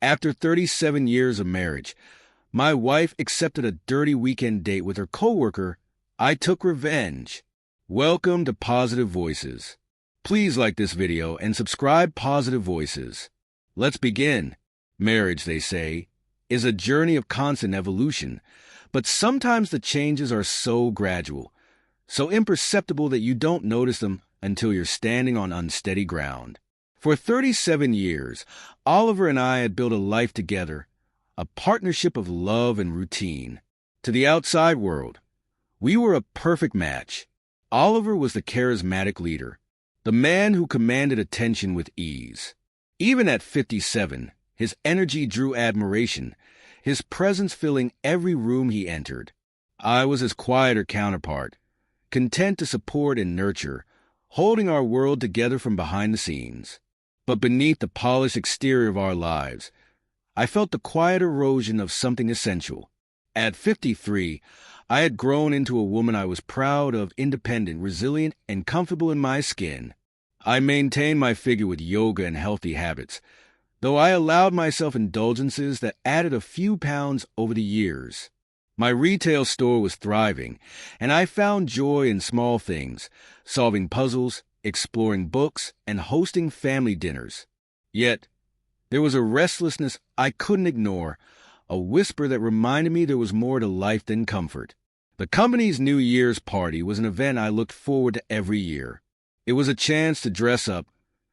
After 37 years of marriage, my wife accepted a dirty weekend date with her coworker. I took revenge. Welcome to Positive Voices. Please like this video and subscribe Positive Voices. Let's begin. Marriage, they say, is a journey of constant evolution, but sometimes the changes are so gradual, so imperceptible that you don't notice them until you're standing on unsteady ground. For 37 years, Oliver and I had built a life together, a partnership of love and routine. To the outside world, we were a perfect match. Oliver was the charismatic leader, the man who commanded attention with ease. Even at 57, his energy drew admiration, his presence filling every room he entered. I was his quieter counterpart, content to support and nurture, holding our world together from behind the scenes. But beneath the polished exterior of our lives, I felt the quiet erosion of something essential. At 53, I had grown into a woman I was proud of, independent, resilient, and comfortable in my skin. I maintained my figure with yoga and healthy habits, though I allowed myself indulgences that added a few pounds over the years. My retail store was thriving, and I found joy in small things, solving puzzles, exploring books, and hosting family dinners. Yet, there was a restlessness I couldn't ignore, a whisper that reminded me there was more to life than comfort. The company's New Year's party was an event I looked forward to every year. It was a chance to dress up,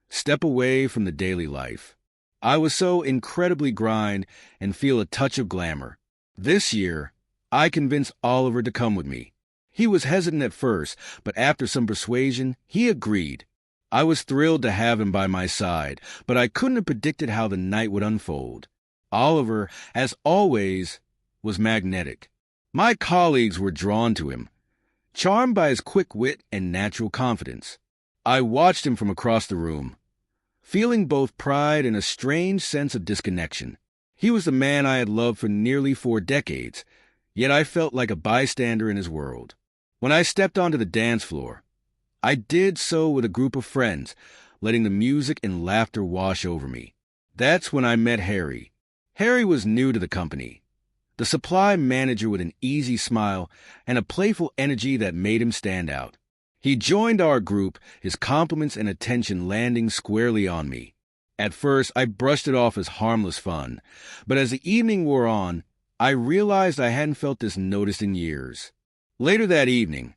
step away from the daily life. I was so incredibly grind and feel a touch of glamour. This year, I convinced Oliver to come with me. He was hesitant at first, but after some persuasion, he agreed. I was thrilled to have him by my side, but I couldn't have predicted how the night would unfold. Oliver, as always, was magnetic. My colleagues were drawn to him, charmed by his quick wit and natural confidence. I watched him from across the room, feeling both pride and a strange sense of disconnection. He was the man I had loved for nearly 4 decades, yet I felt like a bystander in his world. When I stepped onto the dance floor, I did so with a group of friends, letting the music and laughter wash over me. That's when I met Harry. Harry was new to the company, the supply manager with an easy smile and a playful energy that made him stand out. He joined our group, his compliments and attention landing squarely on me. At first, I brushed it off as harmless fun, but as the evening wore on, I realized I hadn't felt this noticed in years. Later that evening,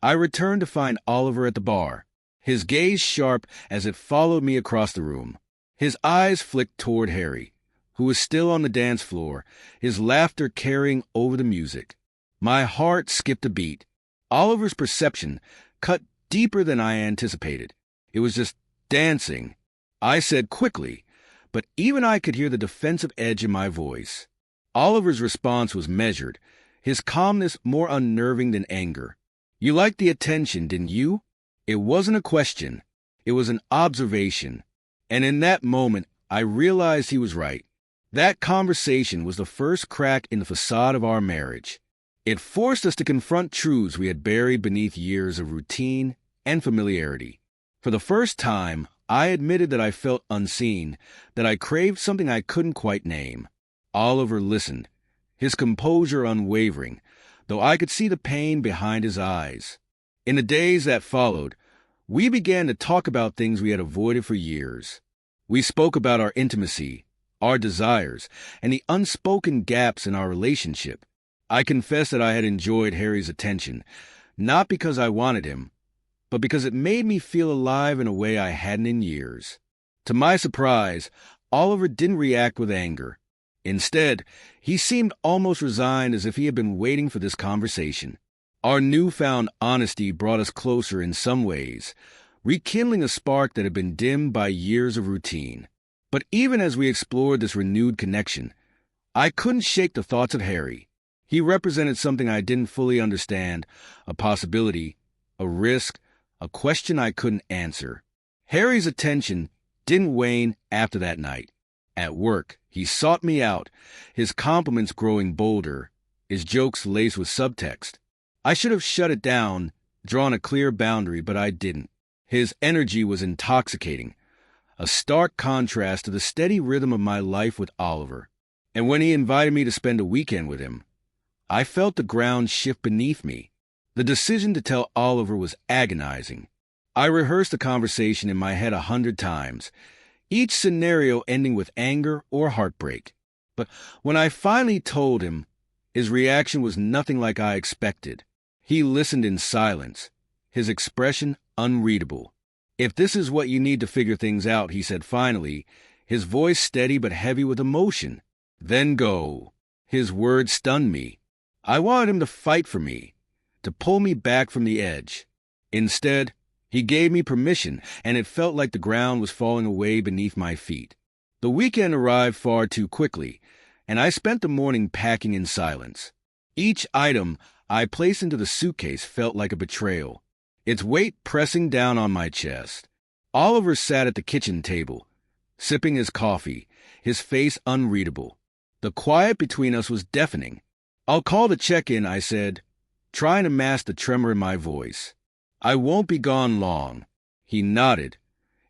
I returned to find Oliver at the bar, his gaze sharp as it followed me across the room. His eyes flicked toward Harry, who was still on the dance floor, his laughter carrying over the music. My heart skipped a beat. Oliver's perception cut deeper than I anticipated. It was just dancing, I said quickly, but even I could hear the defensive edge in my voice. Oliver's response was measured, his calmness more unnerving than anger. You liked the attention, didn't you? It wasn't a question. It was an observation. And in that moment, I realized he was right. That conversation was the first crack in the facade of our marriage. It forced us to confront truths we had buried beneath years of routine and familiarity. For the first time, I admitted that I felt unseen, that I craved something I couldn't quite name. Oliver listened, his composure unwavering, though I could see the pain behind his eyes. In the days that followed, we began to talk about things we had avoided for years. We spoke about our intimacy, our desires, and the unspoken gaps in our relationship. I confessed that I had enjoyed Harry's attention, not because I wanted him, but because it made me feel alive in a way I hadn't in years. To my surprise, Oliver didn't react with anger. Instead, he seemed almost resigned, as if he had been waiting for this conversation. Our newfound honesty brought us closer in some ways, rekindling a spark that had been dimmed by years of routine. But even as we explored this renewed connection, I couldn't shake the thoughts of Harry. He represented something I didn't fully understand, a possibility, a risk, a question I couldn't answer. Harry's attention didn't wane after that night. At work, he sought me out, his compliments growing bolder, his jokes laced with subtext. I should have shut it down, drawn a clear boundary, but I didn't. His energy was intoxicating. a stark contrast to the steady rhythm of my life with Oliver. And when he invited me to spend a weekend with him, I felt the ground shift beneath me. The decision to tell Oliver was agonizing. I rehearsed the conversation in my head 100 times, each scenario ending with anger or heartbreak. But when I finally told him, his reaction was nothing like I expected. He listened in silence, his expression unreadable. "If this is what you need to figure things out," he said finally, his voice steady but heavy with emotion, "then go." His words stunned me. I wanted him to fight for me, to pull me back from the edge. Instead, he gave me permission, and it felt like the ground was falling away beneath my feet. The weekend arrived far too quickly, and I spent the morning packing in silence. Each item I placed into the suitcase felt like a betrayal, its weight pressing down on my chest. Oliver sat at the kitchen table, sipping his coffee, his face unreadable. The quiet between us was deafening. "I'll call to check in," I said, trying to mask the tremor in my voice. "I won't be gone long." He nodded,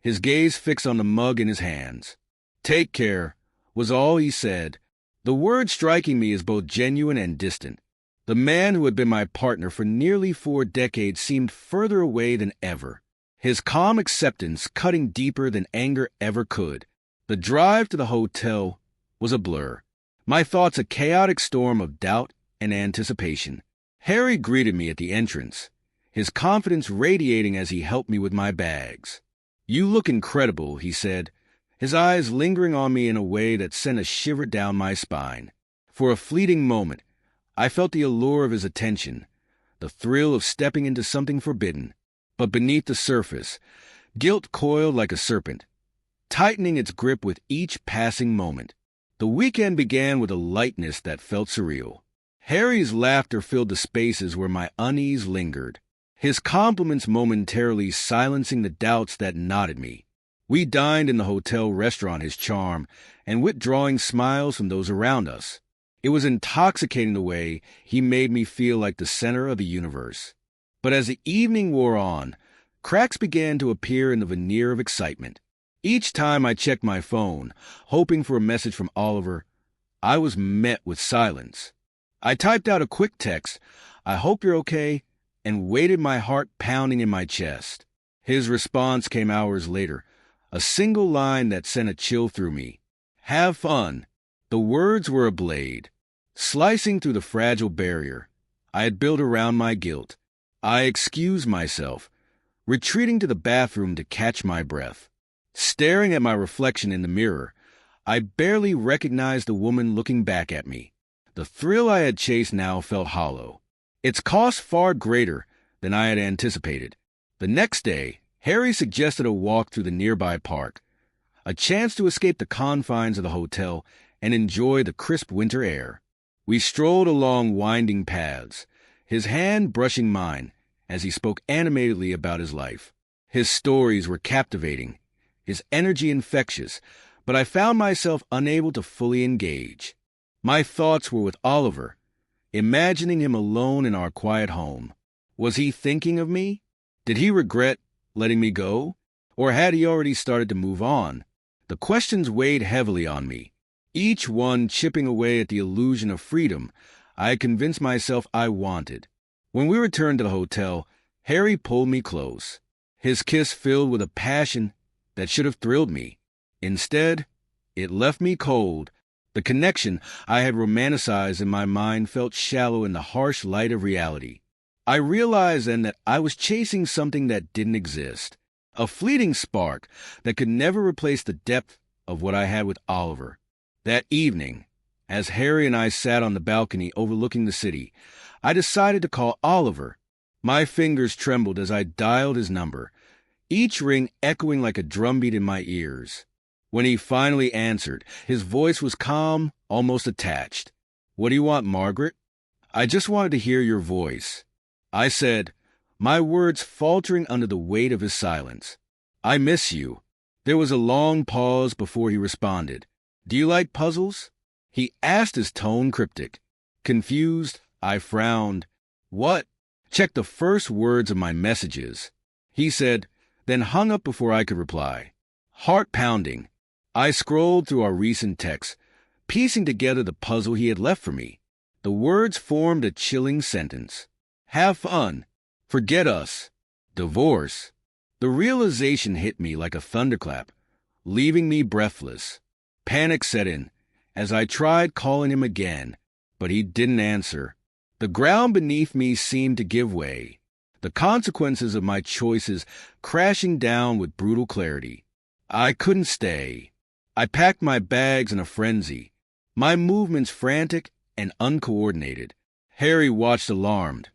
his gaze fixed on the mug in his hands. "Take care," was all he said, the word striking me as both genuine and distant. The man who had been my partner for nearly 4 decades seemed further away than ever, his calm acceptance cutting deeper than anger ever could. The drive to the hotel was a blur, my thoughts a chaotic storm of doubt and anticipation. Harry greeted me at the entrance, his confidence radiating as he helped me with my bags. "You look incredible," he said, his eyes lingering on me in a way that sent a shiver down my spine. For a fleeting moment, I felt the allure of his attention, the thrill of stepping into something forbidden. But beneath the surface, guilt coiled like a serpent, tightening its grip with each passing moment. The weekend began with a lightness that felt surreal. Harry's laughter filled the spaces where my unease lingered, his compliments momentarily silencing the doubts that knotted me. We dined in the hotel restaurant, his charm, and withdrawing smiles from those around us. It was intoxicating the way he made me feel like the center of the universe. But as the evening wore on, cracks began to appear in the veneer of excitement. Each time I checked my phone, hoping for a message from Oliver, I was met with silence. I typed out a quick text, "I hope you're okay," and waited, my heart pounding in my chest. His response came hours later, a single line that sent a chill through me. "Have fun." The words were a blade, slicing through the fragile barrier I had built around my guilt. I excused myself, retreating to the bathroom to catch my breath. Staring at my reflection in the mirror, I barely recognized the woman looking back at me. The thrill I had chased now felt hollow, its cost far greater than I had anticipated. The next day, Harry suggested a walk through the nearby park, a chance to escape the confines of the hotel and enjoy the crisp winter air. We strolled along winding paths, his hand brushing mine as he spoke animatedly about his life. His stories were captivating, his energy infectious, but I found myself unable to fully engage. My thoughts were with Oliver, imagining him alone in our quiet home. Was he thinking of me? Did he regret letting me go? Or had he already started to move on? The questions weighed heavily on me, each one chipping away at the illusion of freedom I had convinced myself I wanted. When we returned to the hotel, Harry pulled me close, his kiss filled with a passion that should have thrilled me. Instead, it left me cold. The connection I had romanticized in my mind felt shallow in the harsh light of reality. I realized then that I was chasing something that didn't exist, a fleeting spark that could never replace the depth of what I had with Oliver. That evening, as Harry and I sat on the balcony overlooking the city, I decided to call Oliver. My fingers trembled as I dialed his number, each ring echoing like a drumbeat in my ears. When he finally answered, his voice was calm, almost attached. "What do you want, Margaret?" "I just wanted to hear your voice," I said, my words faltering under the weight of his silence. "I miss you." There was a long pause before he responded. "Do you like puzzles?" He asked, his tone cryptic. Confused, I frowned. "What?" Checked the first words of my messages. He said, then hung up before I could reply. Heart pounding. I scrolled through our recent texts, piecing together the puzzle he had left for me. The words formed a chilling sentence. Have fun. Forget us. Divorce. The realization hit me like a thunderclap, leaving me breathless. Panic set in as I tried calling him again, but he didn't answer. The ground beneath me seemed to give way, the consequences of my choices crashing down with brutal clarity. I couldn't stay. I packed my bags in a frenzy, my movements frantic and uncoordinated. Harry watched alarmed,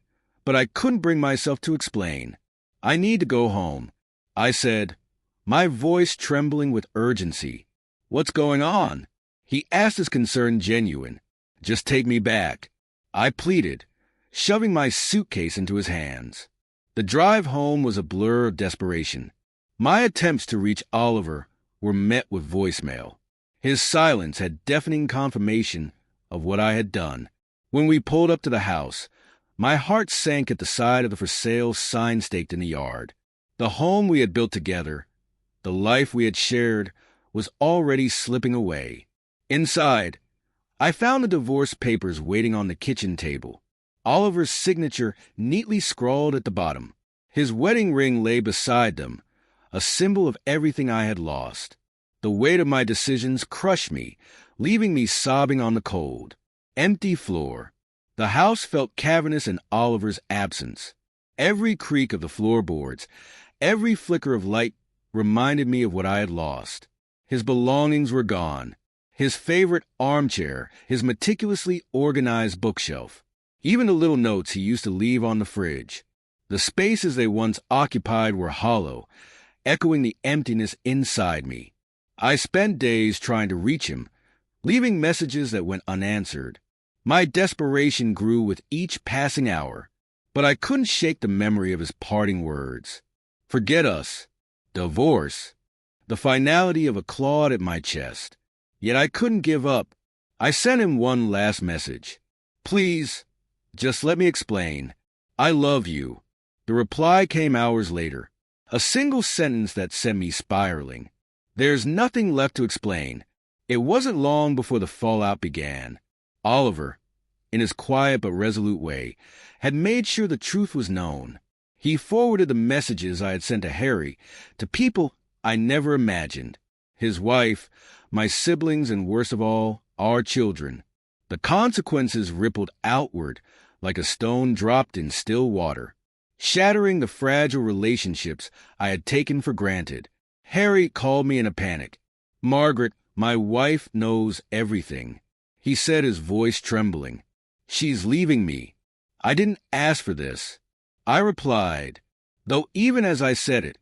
but I couldn't bring myself to explain. I need to go home, I said, my voice trembling with urgency. What's going on? He asked, his concern genuine. Just take me back, I pleaded, shoving my suitcase into his hands. The drive home was a blur of desperation. My attempts to reach Oliver were met with voicemail. His silence had deafening confirmation of what I had done. When we pulled up to the house, my heart sank at the sight of the for sale sign staked in the yard. The home we had built together, the life we had shared, was already slipping away. Inside, I found the divorce papers waiting on the kitchen table, Oliver's signature neatly scrawled at the bottom. His wedding ring lay beside them, a symbol of everything I had lost. The weight of my decisions crushed me, leaving me sobbing on the cold, empty floor. The house felt cavernous in Oliver's absence. Every creak of the floorboards, every flicker of light reminded me of what I had lost. His belongings were gone. His favorite armchair, his meticulously organized bookshelf, even the little notes he used to leave on the fridge. The spaces they once occupied were hollow, echoing the emptiness inside me. I spent days trying to reach him, leaving messages that went unanswered. My desperation grew with each passing hour, but I couldn't shake the memory of his parting words. Forget us. Divorce. The finality of a claw at my chest. Yet I couldn't give up. I sent him one last message. Please, just let me explain. I love you. The reply came hours later. A single sentence that sent me spiraling. There's nothing left to explain. It wasn't long before the fallout began. Oliver, in his quiet but resolute way, had made sure the truth was known. He forwarded the messages I had sent to Harry to people I never imagined. His wife, my siblings, and worst of all, our children. The consequences rippled outward like a stone dropped in still water, shattering the fragile relationships I had taken for granted. Harry called me in a panic. Margaret, my wife, knows everything, he said, his voice trembling. She's leaving me. I didn't ask for this, I replied, though even as I said it,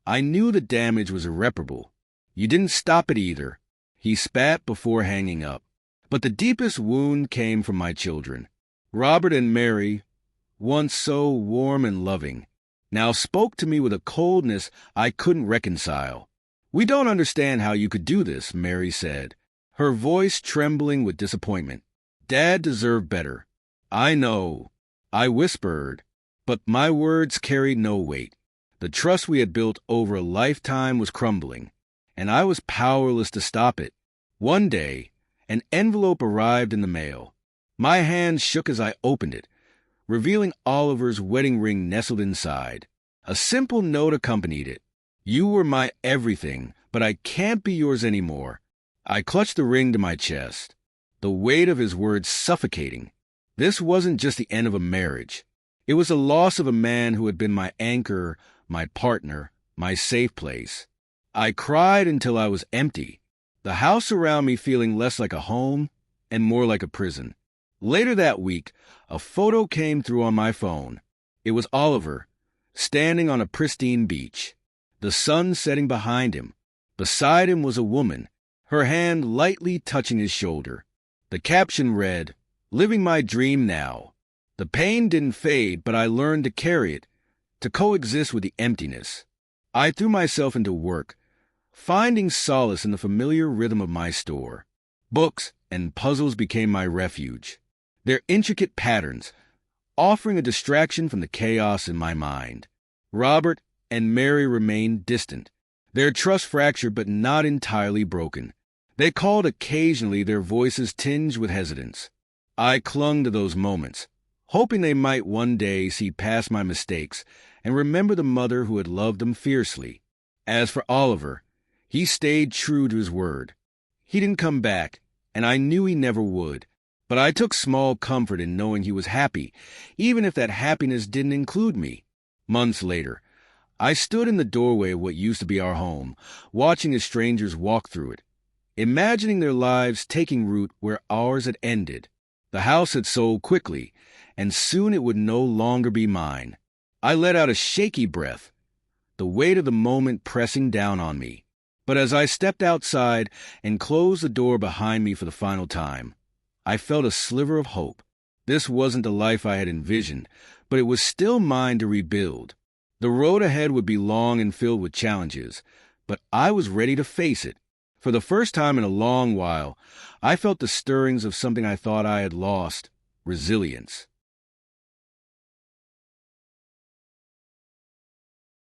I knew the damage was irreparable. You didn't stop it either, he spat before hanging up. But the deepest wound came from my children. Robert and Mary, once so warm and loving, now spoke to me with a coldness I couldn't reconcile. We don't understand how you could do this, Mary said, her voice trembling with disappointment. Dad deserved better. I know, I whispered, but my words carried no weight. The trust we had built over a lifetime was crumbling, and I was powerless to stop it. One day, an envelope arrived in the mail. My hand shook as I opened it, revealing Oliver's wedding ring nestled inside. A simple note accompanied it. You were my everything, but I can't be yours anymore. I clutched the ring to my chest, the weight of his words suffocating. This wasn't just the end of a marriage. It was the loss of a man who had been my anchor, my partner, my safe place. I cried until I was empty, the house around me feeling less like a home and more like a prison. Later that week, a photo came through on my phone. It was Oliver, standing on a pristine beach, the sun setting behind him. Beside him was a woman, her hand lightly touching his shoulder. The caption read, "Living my dream now." The pain didn't fade, but I learned to carry it, to coexist with the emptiness. I threw myself into work, finding solace in the familiar rhythm of my store. Books and puzzles became my refuge, their intricate patterns offering a distraction from the chaos in my mind. Robert and Mary remained distant, Their trust fractured but not entirely broken. They called occasionally, their voices tinged with hesitance. I clung to those moments, hoping they might one day see past my mistakes and remember the mother who had loved them fiercely. As for Oliver, he stayed true to his word. He didn't come back, and I knew he never would. But I took small comfort in knowing he was happy, even if that happiness didn't include me. Months later, I stood in the doorway of what used to be our home, watching as strangers walked through it, imagining their lives taking root where ours had ended. The house had sold quickly, and soon it would no longer be mine. I let out a shaky breath, the weight of the moment pressing down on me. But as I stepped outside and closed the door behind me for the final time, I felt a sliver of hope. This wasn't the life I had envisioned, but it was still mine to rebuild. The road ahead would be long and filled with challenges, but I was ready to face it. For the first time in a long while, I felt the stirrings of something I thought I had lost: resilience.